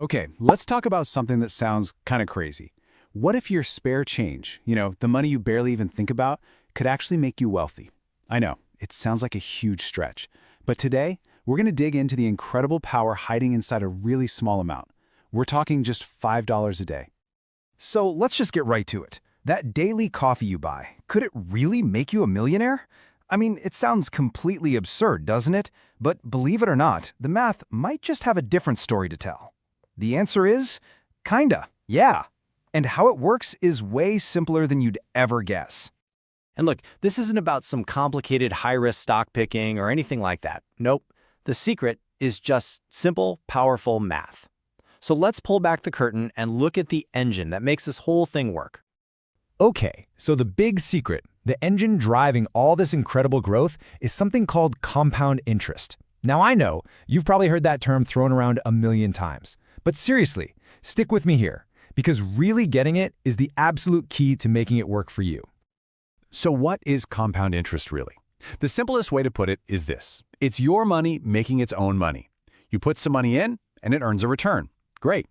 Okay, let's talk about something that sounds kind of crazy. What if your spare change, the money you barely even think about, could actually make you wealthy? I know, it sounds like a huge stretch. But today, we're going to dig into the incredible power hiding inside a really small amount. We're talking just $5 a day. So let's just get right to it. That daily coffee you buy, could it really make you a millionaire? I mean, it sounds completely absurd, doesn't it? But believe it or not, the math might just have a different story to tell. The answer is, kinda, yeah. And how it works is way simpler than you'd ever guess. And look, this isn't about some complicated high-risk stock picking or anything like that. Nope. The secret is just simple, powerful math. So let's pull back the curtain and look at the engine that makes this whole thing work. Okay, so the big secret, the engine driving all this incredible growth, is something called compound interest. Now I know, you've probably heard that term thrown around a million times. But seriously, stick with me here, because really getting it is the absolute key to making it work for you. So what is compound interest really? The simplest way to put it is this. It's your money making its own money. You put some money in, and it earns a return. Great.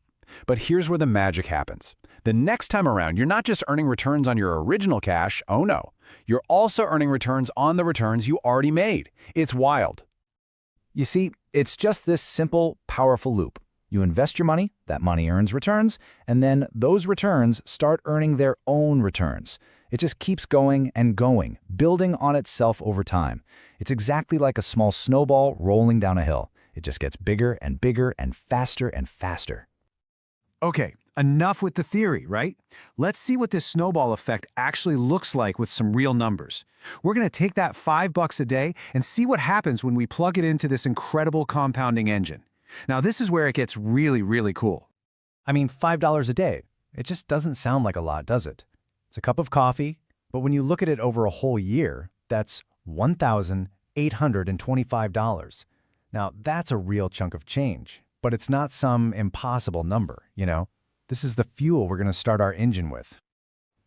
But here's where the magic happens. The next time around, you're not just earning returns on your original cash, oh no. You're also earning returns on the returns you already made. It's wild. You see, it's just this simple, powerful loop. You invest your money, that money earns returns, and then those returns start earning their own returns. It just keeps going and going, building on itself over time. It's exactly like a small snowball rolling down a hill. It just gets bigger and bigger and faster and faster. Okay, enough with the theory, right? Let's see what this snowball effect actually looks like with some real numbers. We're going to take that $5 a day and see what happens when we plug it into this incredible compounding engine. Now, this is where it gets really, really cool. I mean, $5 a day. It just doesn't sound like a lot, does it? It's a cup of coffee, but when you look at it over a whole year, that's $1,825. Now, that's a real chunk of change, but it's not some impossible number, This is the fuel we're going to start our engine with.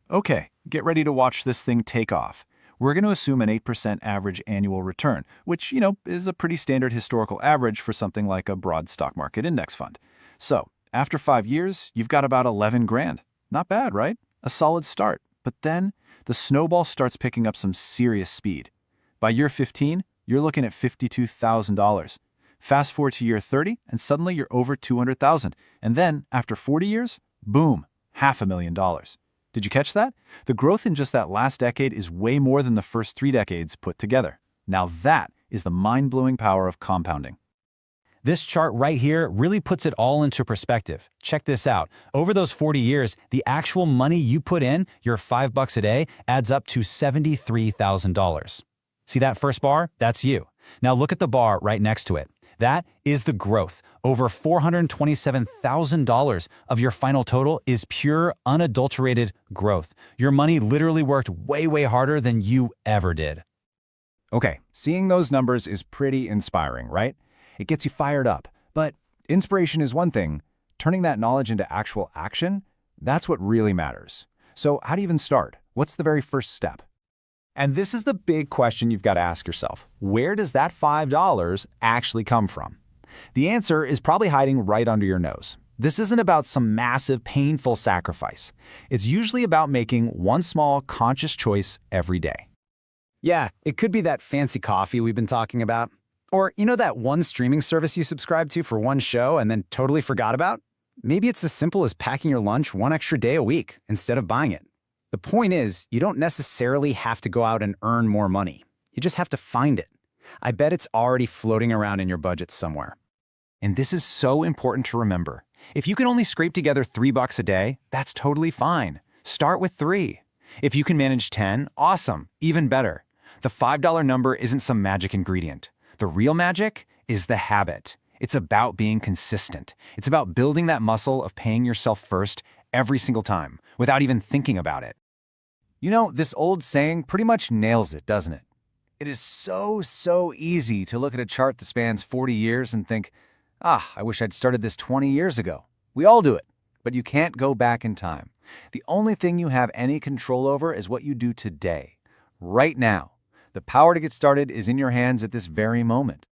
Okay, get ready to watch this thing take off. We're going to assume an 8% average annual return, which, is a pretty standard historical average for something like a broad stock market index fund. So, after 5 years, you've got about 11 grand. Not bad, right? A solid start. But then, the snowball starts picking up some serious speed. By year 15, you're looking at $52,000. Fast forward to year 30, and suddenly you're over $200,000. And then, after 40 years, boom, $500,000. Did you catch that? The growth in just that last decade is way more than the first 3 decades put together. Now that is the mind-blowing power of compounding. This chart right here really puts it all into perspective. Check this out. Over those 40 years, the actual money you put in, your $5 a day, adds up to $73,000. See that first bar? That's you. Now look at the bar right next to it. That is the growth. Over $427,000 of your final total is pure, unadulterated growth. Your money literally worked way, way harder than you ever did. Okay, seeing those numbers is pretty inspiring, right? It gets you fired up. But inspiration is one thing. Turning that knowledge into actual action, that's what really matters. So how do you even start? What's the very first step? And this is the big question you've got to ask yourself. Where does that $5 actually come from? The answer is probably hiding right under your nose. This isn't about some massive, painful sacrifice. It's usually about making one small, conscious choice every day. Yeah, it could be that fancy coffee we've been talking about. Or, that one streaming service you subscribe to for one show and then totally forgot about? Maybe it's as simple as packing your lunch one extra day a week instead of buying it. The point is, you don't necessarily have to go out and earn more money. You just have to find it. I bet it's already floating around in your budget somewhere. And this is so important to remember. If you can only scrape together $3 a day, that's totally fine. Start with 3. If you can manage 10, awesome, even better. The $5 number isn't some magic ingredient. The real magic is the habit. It's about being consistent. It's about building that muscle of paying yourself first every single time, without even thinking about it. This old saying pretty much nails it, doesn't it? It is so easy to look at a chart that spans 40 years and think, I wish I'd started this 20 years ago. We all do it, but you can't go back in time. The only thing you have any control over is what you do today, right now. The power to get started is in your hands at this very moment.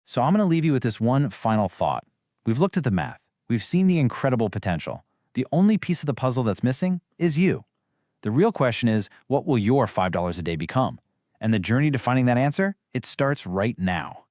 So I'm going to leave you with this one final thought. We've looked at the math. We've seen the incredible potential. The only piece of the puzzle that's missing is you. The real question is, what will your $5 a day become? And the journey to finding that answer, it starts right now.